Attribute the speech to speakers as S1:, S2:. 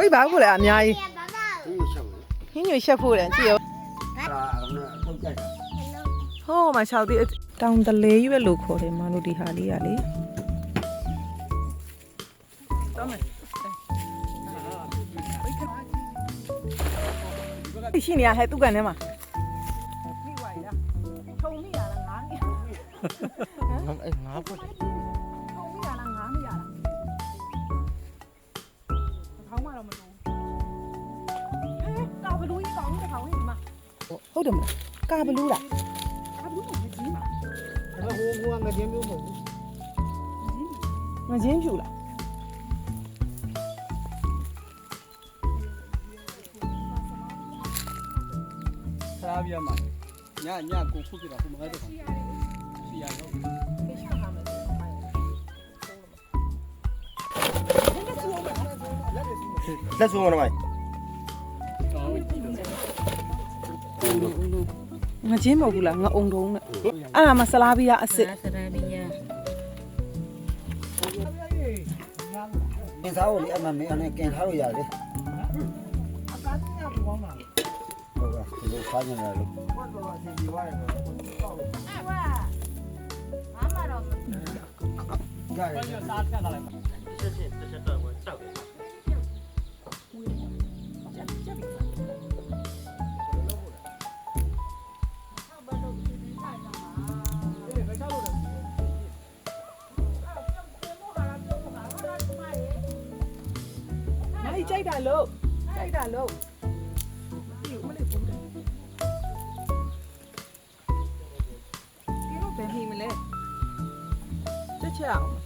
S1: ဝိတ်ပါဘူးလေအများကြီးဟင်းညွှန်ရှက်ဖို့လေကြည့်ရောဟိုးမှာ6တိတောင်တလဲရွက်လို့ခေါ်တယ်မလို့ဒီဟာလေးကလေရှိနေရဟဲ့သူ့ကန်ထဲမှာမိဝါရီလားထုံမိရလားငါးမိရငါးပေါ့ထုံမိရလားငါးမိရလားခေါင်းမတော့မတူကာဘလူးကြီးကောင်းတဲ့ခေါင်းလေးဒီမှာဟုတ်တယ်မလားကာဘလူးလားကာဘလူးကိုမကြည့်ပါဟိုကငချင်းမျိုးမဟုတ်ဘူးငချင်းဖြူလားဆရာပြမှာညကိုဖုတ်ပြတာကိုမဟုတ်တော့ရှိရတော့လက်စုံမမိုင်းငါချင်းမဟုတ်ဘူးလားငါအုံတုံးနဲ့အဲ့ဒါမှဆလာဘီယာအစ်စ်ဆလာဘီယာ
S2: ကင်စားလို့လေအမမေအနေကင်ထားလို့ရတယ်အကားကဘောင်းမှာဟုတ်ကဲ့ဒီလိုဖားနေတယ်လို့ဘာတော့အစီဒီဝါရတော့အဲ့ဝါဘာမှတော့ရတယ်စားထက်လာလိုက်ဆက်တော့တောက်ကြိုက်တာလို့ဒီဦးလေးဘူးတယ်ဒီတော့ဘယ်ဟိမလဲချက်အောင်